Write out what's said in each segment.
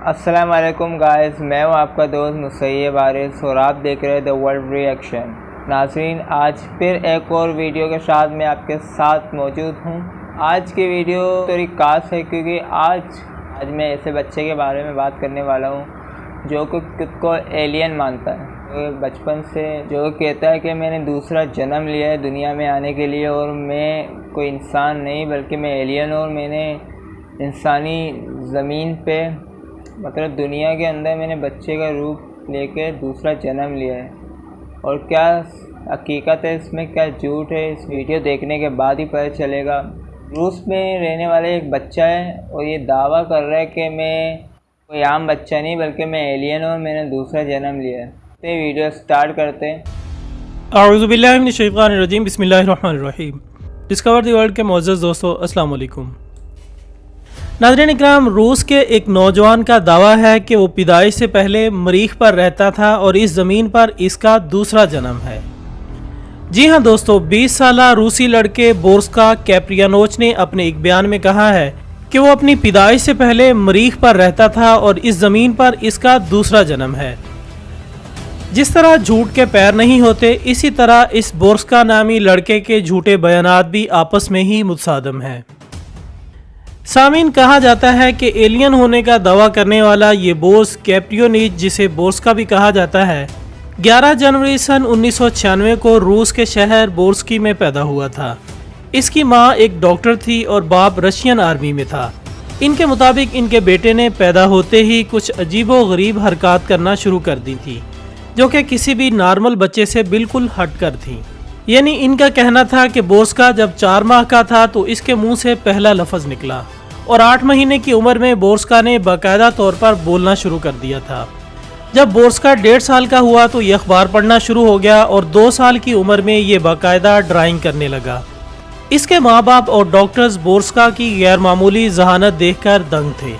السلام علیکم گائز، میں ہوں آپ کا دوست مسیب وارث اور آپ دیکھ رہے دا ورلڈ ریئیکشن۔ ناظرین، آج پھر ایک اور ویڈیو کے ساتھ میں آپ کے ساتھ موجود ہوں۔ آج کی ویڈیو تھوڑی خاص ہے کیونکہ آج میں ایسے بچے کے بارے میں بات کرنے والا ہوں جو کہ خود کو ایلین مانتا ہے، بچپن سے جو کہتا ہے کہ میں نے دوسرا جنم لیا ہے دنیا میں آنے کے لیے اور میں کوئی انسان نہیں بلکہ میں ایلین ہوں، اور میں نے انسانی زمین پہ مطلب دنیا کے اندر میں نے بچے کا روپ لے کے دوسرا جنم لیا ہے۔ اور کیا حقیقت ہے اس میں، کیا جھوٹ ہے، اس ویڈیو دیکھنے کے بعد ہی پتہ چلے گا۔ روس میں رہنے والے ایک بچہ ہے اور یہ دعویٰ کر رہا ہے کہ میں کوئی عام بچہ نہیں بلکہ میں ایلین ہوں، میں نے دوسرا جنم لیا ہے۔ تو یہ ویڈیو سٹارٹ کرتے ہیں۔ اعوذ باللہ من الشیطان الرجیم، بسم اللہ الرحمن الرحیم۔ ڈسکور دی ورلڈ کے معزز دوستو، السلام علیکم۔ ناظرین اکرام، روس کے ایک نوجوان کا دعویٰ ہے کہ وہ پیدائش سے پہلے مریخ پر رہتا تھا اور اس زمین پر اس کا دوسرا جنم ہے۔ جی ہاں دوستو، 20 سالہ روسی لڑکے بورسکا کیپریانوچ نے اپنے ایک بیان میں کہا ہے کہ وہ اپنی پیدائش سے پہلے مریخ پر رہتا تھا اور اس زمین پر اس کا دوسرا جنم ہے۔ جس طرح جھوٹ کے پیر نہیں ہوتے، اسی طرح اس بورسکا نامی لڑکے کے جھوٹے بیانات بھی آپس میں ہی متصادم ہیں۔ سامعین، کہا جاتا ہے کہ ایلین ہونے کا دعویٰ کرنے والا یہ بورس کیپریونیچ، جسے بورسکا بھی کہا جاتا ہے، 11 جنوری سن 1996 کو روس کے شہر بورسکی میں پیدا ہوا تھا۔ اس کی ماں ایک ڈاکٹر تھی اور باپ رشین آرمی میں تھا۔ ان کے مطابق ان کے بیٹے نے پیدا ہوتے ہی کچھ عجیب و غریب حرکات کرنا شروع کر دی تھی جو کہ کسی بھی نارمل بچے سے بالکل ہٹ کر تھیں۔ یعنی ان کا کہنا تھا کہ بورسکا جب 4 ماہ کا تھا تو اس کے منہ سے پہلا لفظ نکلا، اور 8 مہینے کی عمر میں بورسکا نے باقاعدہ طور پر بولنا شروع کر دیا تھا۔ جب بورسکا 1.5 سال کا ہوا تو یہ اخبار پڑھنا شروع ہو گیا اور 2 سال کی عمر میں یہ باقاعدہ ڈرائنگ کرنے لگا۔ اس کے ماں باپ اور ڈاکٹرز بورسکا کی غیر معمولی ذہانت دیکھ کر دنگ تھے۔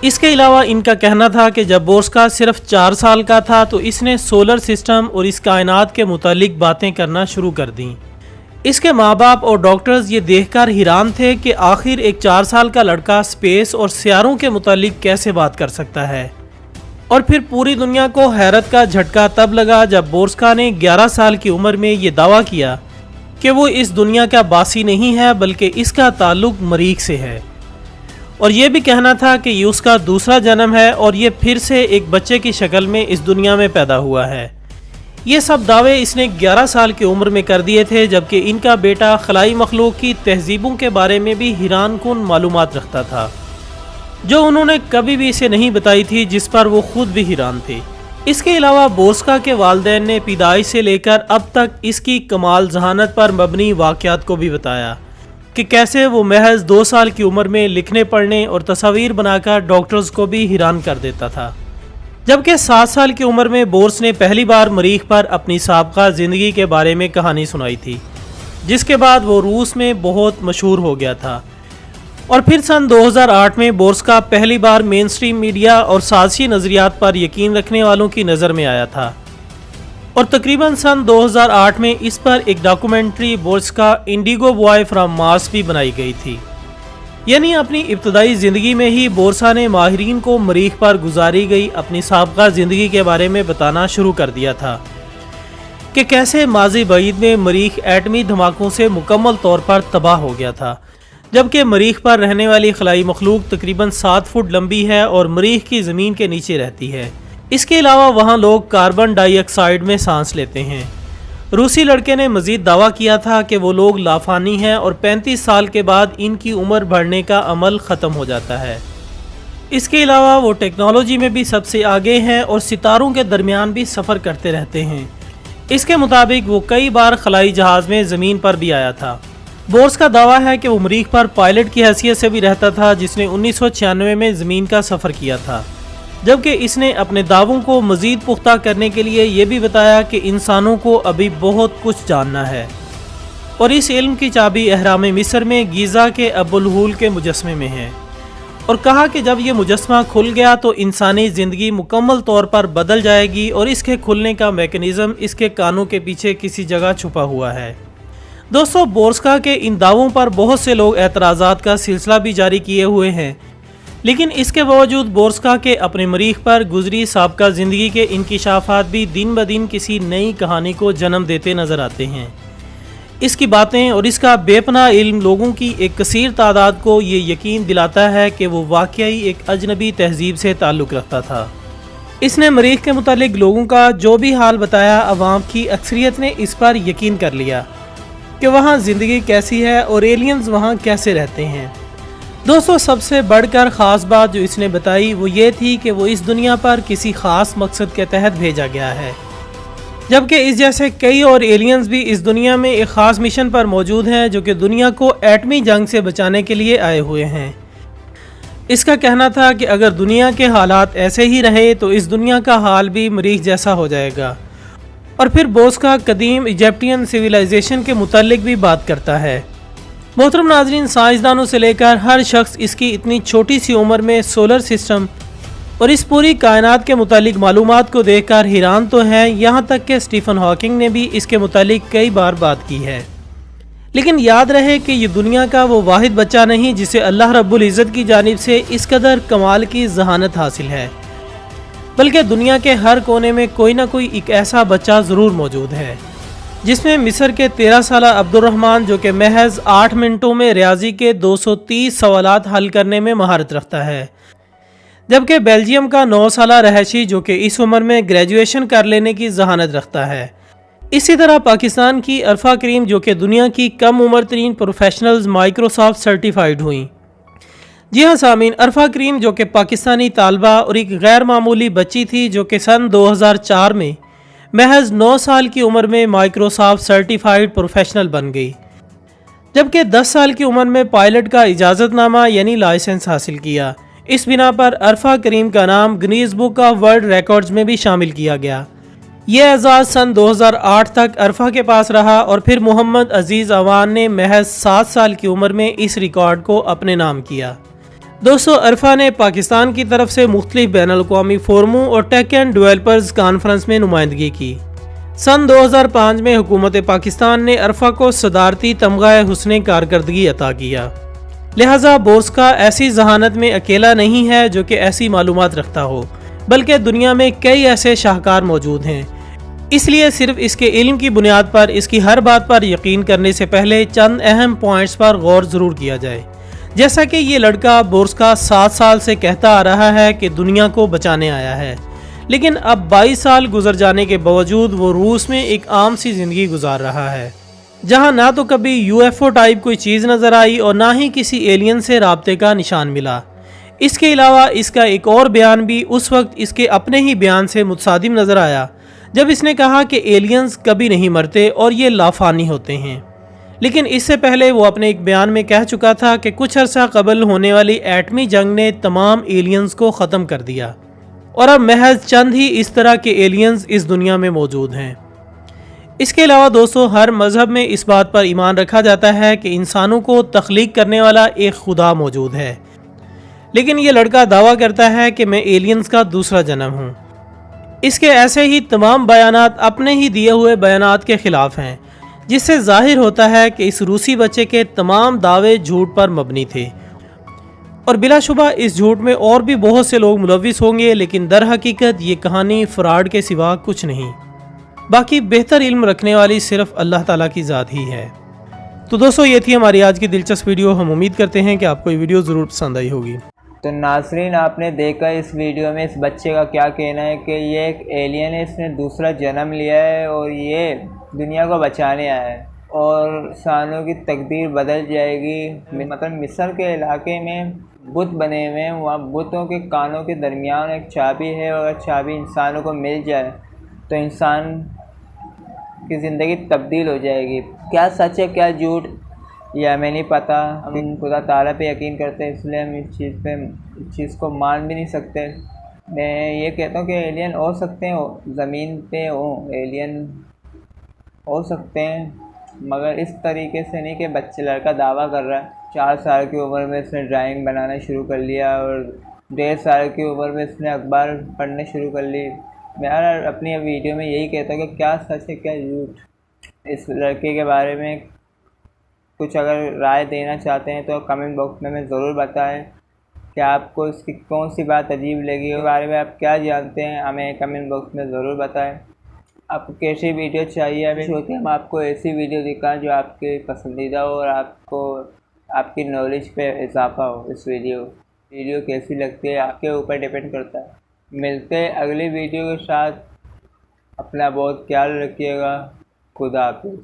اس کے علاوہ ان کا کہنا تھا کہ جب بورسکا صرف 4 سال کا تھا تو اس نے سولر سسٹم اور اس کائنات کے متعلق باتیں کرنا شروع کر دیں۔ اس کے ماں باپ اور ڈاکٹرز یہ دیکھ کر حیران تھے کہ آخر ایک 4 سال کا لڑکا سپیس اور سیاروں کے متعلق کیسے بات کر سکتا ہے۔ اور پھر پوری دنیا کو حیرت کا جھٹکا تب لگا جب بورسکا نے 11 سال کی عمر میں یہ دعویٰ کیا کہ وہ اس دنیا کا باسی نہیں ہے بلکہ اس کا تعلق مریخ سے ہے، اور یہ بھی کہنا تھا کہ یہ اس کا دوسرا جنم ہے اور یہ پھر سے ایک بچے کی شکل میں اس دنیا میں پیدا ہوا ہے۔ یہ سب دعوے اس نے 11 سال کی عمر میں کر دیے تھے، جبکہ ان کا بیٹا خلائی مخلوق کی تہذیبوں کے بارے میں بھی حیران کن معلومات رکھتا تھا جو انہوں نے کبھی بھی اسے نہیں بتائی تھی، جس پر وہ خود بھی حیران تھے۔ اس کے علاوہ بورسکا کے والدین نے پیدائش سے لے کر اب تک اس کی کمال ذہانت پر مبنی واقعات کو بھی بتایا کہ کیسے وہ محض 2 سال کی عمر میں لکھنے پڑھنے اور تصاویر بنا کر ڈاکٹرز کو بھی حیران کر دیتا تھا۔ جبکہ 7 سال کی عمر میں بورس نے پہلی بار مریخ پر اپنی سابقہ زندگی کے بارے میں کہانی سنائی تھی، جس کے بعد وہ روس میں بہت مشہور ہو گیا تھا۔ اور پھر سن 2008 میں بورس کا پہلی بار مین سٹریم میڈیا اور سازشی نظریات پر یقین رکھنے والوں کی نظر میں آیا تھا، اور تقریباً سن 2008 میں اس پر ایک ڈاکومنٹری بورس کا انڈیگو بوائے فرام مارس بھی بنائی گئی تھی۔ یعنی اپنی ابتدائی زندگی میں ہی بورسا نے ماہرین کو مریخ پر گزاری گئی اپنی سابقہ زندگی کے بارے میں بتانا شروع کر دیا تھا کہ کیسے ماضی بعید میں مریخ ایٹمی دھماکوں سے مکمل طور پر تباہ ہو گیا تھا، جبکہ مریخ پر رہنے والی خلائی مخلوق تقریباً 7 فٹ لمبی ہے اور مریخ کی زمین کے نیچے رہتی ہے۔ اس کے علاوہ وہاں لوگ کاربن ڈائی آکسائیڈ میں سانس لیتے ہیں۔ روسی لڑکے نے مزید دعویٰ کیا تھا کہ وہ لوگ لافانی ہیں اور 35 سال کے بعد ان کی عمر بڑھنے کا عمل ختم ہو جاتا ہے۔ اس کے علاوہ وہ ٹیکنالوجی میں بھی سب سے آگے ہیں اور ستاروں کے درمیان بھی سفر کرتے رہتے ہیں۔ اس کے مطابق وہ کئی بار خلائی جہاز میں زمین پر بھی آیا تھا۔ بورس کا دعویٰ ہے کہ وہ مریخ پر پائلٹ کی حیثیت سے بھی رہتا تھا، جس نے 1996 میں زمین کا سفر کیا تھا، جبکہ اس نے اپنے دعووں کو مزید پختہ کرنے کے لیے یہ بھی بتایا کہ انسانوں کو ابھی بہت کچھ جاننا ہے، اور اس علم کی چابی اہرام مصر میں گیزا کے ابو الہول کے مجسمے میں ہے، اور کہا کہ جب یہ مجسمہ کھل گیا تو انسانی زندگی مکمل طور پر بدل جائے گی، اور اس کے کھلنے کا میکانزم اس کے کانوں کے پیچھے کسی جگہ چھپا ہوا ہے۔ دوستو، بورسکا کے ان دعووں پر بہت سے لوگ اعتراضات کا سلسلہ بھی جاری کیے ہوئے ہیں، لیکن اس کے باوجود بورسکا کے اپنے مریخ پر گزری سابقہ زندگی کے انکشافات بھی دن بدن کسی نئی کہانی کو جنم دیتے نظر آتے ہیں۔ اس کی باتیں اور اس کا بے پناہ علم لوگوں کی ایک کثیر تعداد کو یہ یقین دلاتا ہے کہ وہ واقعی ایک اجنبی تہذیب سے تعلق رکھتا تھا۔ اس نے مریخ کے متعلق لوگوں کا جو بھی حال بتایا، عوام کی اکثریت نے اس پر یقین کر لیا کہ وہاں زندگی کیسی ہے اور ایلینز وہاں کیسے رہتے ہیں۔ دوستو، سب سے بڑھ کر خاص بات جو اس نے بتائی وہ یہ تھی کہ وہ اس دنیا پر کسی خاص مقصد کے تحت بھیجا گیا ہے، جبکہ اس جیسے کئی اور ایلینز بھی اس دنیا میں ایک خاص مشن پر موجود ہیں جو کہ دنیا کو ایٹمی جنگ سے بچانے کے لیے آئے ہوئے ہیں۔ اس کا کہنا تھا کہ اگر دنیا کے حالات ایسے ہی رہے تو اس دنیا کا حال بھی مریخ جیسا ہو جائے گا۔ اور پھر بورسکا قدیم ایجپٹین سویلائزیشن کے متعلق بھی بات کرتا ہے۔ محترم ناظرین، سائنسدانوں سے لے کر ہر شخص اس کی اتنی چھوٹی سی عمر میں سولر سسٹم اور اس پوری کائنات کے متعلق معلومات کو دیکھ کر حیران تو ہیں، یہاں تک کہ اسٹیفن ہاکنگ نے بھی اس کے متعلق کئی بار بات کی ہے۔ لیکن یاد رہے کہ یہ دنیا کا وہ واحد بچہ نہیں جسے اللہ رب العزت کی جانب سے اس قدر کمال کی ذہانت حاصل ہے، بلکہ دنیا کے ہر کونے میں کوئی نہ کوئی ایک ایسا بچہ ضرور موجود ہے، جس میں مصر کے 13 سالہ عبد الرحمن جو کہ محض 8 منٹوں میں ریاضی کے 230 سوالات حل کرنے میں مہارت رکھتا ہے، جبکہ بیلجیم کا 9 سالہ رہائشی جو کہ اس عمر میں گریجویشن کر لینے کی ذہانت رکھتا ہے۔ اسی طرح پاکستان کی عرفہ کریم جو کہ دنیا کی کم عمر ترین پروفیشنلز مائکروسافٹ سرٹیفائیڈ ہوئیں۔ جی ہاں سامعین، عرفہ کریم جو کہ پاکستانی طالبہ اور ایک غیر معمولی بچی تھی جو کہ سن 2004 میں محض 9 سال کی عمر میں مائکروسافٹ سرٹیفائیڈ پروفیشنل بن گئی، جبکہ 10 سال کی عمر میں پائلٹ کا اجازت نامہ یعنی لائسنس حاصل کیا۔ اس بنا پر عرفہ کریم کا نام Guinness book of world records میں بھی شامل کیا گیا۔ یہ اعزاز سن 2008 تک عرفہ کے پاس رہا اور پھر محمد عزیز اوان نے محض 7 سال کی عمر میں اس ریکارڈ کو اپنے نام کیا۔ دوستو، عرفہ نے پاکستان کی طرف سے مختلف بین الاقوامی فورموں اور ٹیک اینڈ ڈیولپرز کانفرنس میں نمائندگی کی۔ سن 2005 میں حکومت پاکستان نے عرفہ کو صدارتی تمغہ حسن کارکردگی عطا کیا، لہٰذا بورسکا ایسی ذہانت میں اکیلا نہیں ہے جو کہ ایسی معلومات رکھتا ہو، بلکہ دنیا میں کئی ایسے شاہکار موجود ہیں۔ اس لیے صرف اس کے علم کی بنیاد پر اس کی ہر بات پر یقین کرنے سے پہلے چند اہم پوائنٹس پر غور ضرور کیا جائے، جیسا کہ یہ لڑکا بورسکا 7 سال سے کہتا آ رہا ہے کہ دنیا کو بچانے آیا ہے، لیکن اب 22 سال گزر جانے کے باوجود وہ روس میں ایک عام سی زندگی گزار رہا ہے، جہاں نہ تو کبھی UFO ٹائپ کوئی چیز نظر آئی اور نہ ہی کسی ایلین سے رابطے کا نشان ملا۔ اس کے علاوہ اس کا ایک اور بیان بھی اس وقت اس کے اپنے ہی بیان سے متصادم نظر آیا جب اس نے کہا کہ ایلینز کبھی نہیں مرتے اور یہ لافانی ہوتے ہیں، لیکن اس سے پہلے وہ اپنے ایک بیان میں کہہ چکا تھا کہ کچھ عرصہ قبل ہونے والی ایٹمی جنگ نے تمام ایلینز کو ختم کر دیا اور اب محض چند ہی اس طرح کے ایلینز اس دنیا میں موجود ہیں۔ اس کے علاوہ دوستو، ہر مذہب میں اس بات پر ایمان رکھا جاتا ہے کہ انسانوں کو تخلیق کرنے والا ایک خدا موجود ہے، لیکن یہ لڑکا دعویٰ کرتا ہے کہ میں ایلینز کا دوسرا جنم ہوں۔ اس کے ایسے ہی تمام بیانات اپنے ہی دیے ہوئے بیانات کے خلاف ہیں، جس سے ظاہر ہوتا ہے کہ اس روسی بچے کے تمام دعوے جھوٹ پر مبنی تھے، اور بلا شبہ اس جھوٹ میں اور بھی بہت سے لوگ ملوث ہوں گے، لیکن در حقیقت یہ کہانی فراڈ کے سوا کچھ نہیں۔ باقی بہتر علم رکھنے والی صرف اللہ تعالیٰ کی ذات ہی ہے۔ تو دوستو، یہ تھی ہماری آج کی دلچسپ ویڈیو۔ ہم امید کرتے ہیں کہ آپ کو یہ ویڈیو ضرور پسند آئی ہوگی۔ تو ناظرین، آپ نے دیکھا اس ویڈیو میں اس بچے کا کیا کہنا ہے کہ یہ ایک ایلین ہے، اس نے دوسرا جنم لیا ہے اور یہ دنیا کو بچانے آیا ہے اور انسانوں کی تقدیر بدل جائے گی۔ مطلب مصر کے علاقے میں بت بنے ہوئے ہیں، وہاں بتوں کے کانوں کے درمیان ایک چابی ہے، اور اگر چابی انسانوں کو مل جائے تو انسان کی زندگی تبدیل ہو جائے گی۔ کیا سچ ہے کیا جھوٹ یہ ہمیں نہیں پتہ، ہم خدا تعالیٰ پہ یقین کرتے ہیں، اس لیے ہم اس چیز کو مان بھی نہیں سکتے۔ میں یہ کہتا ہوں کہ ایلین ہو سکتے ہیں، زمین پہ ایلین ہو سکتے ہیں، مگر اس طریقے سے نہیں کہ بچے لڑکا دعویٰ کر رہا ہے۔ 4 سال کی عمر میں اس نے ڈرائنگ بنانا شروع کر لیا اور 1.5 سال کی عمر میں اس نے اخبار پڑھنے شروع کر لی۔ میں اپنی ویڈیو میں یہی کہتا ہوں کہ کیا سچ ہے کیا جھوٹ۔ اس لڑکے کے بارے میں کچھ اگر رائے دینا چاہتے ہیں تو کمنٹ باکس میں ضرور بتائیں۔ کیا آپ کو اس کی کون سی بات عجیب لگی، اس بارے میں آپ کیا جانتے ہیں، ہمیں کمنٹ باکس میں ضرور بتائیں۔ آپ کو کیسی ویڈیو چاہیے، ہمیں ہوتی ہم آپ کو ایسی ویڈیو دکھائیں جو آپ کے پسندیدہ ہو اور آپ کی نالج پہ اضافہ ہو۔ اس ویڈیو کیسی لگتی ہے آپ کے اوپر ڈیپینڈ کرتا ہے۔ ملتے ہیں اگلی ویڈیو کے ساتھ، اپنا بہت خیال رکھیے گا۔ خدا حافظ۔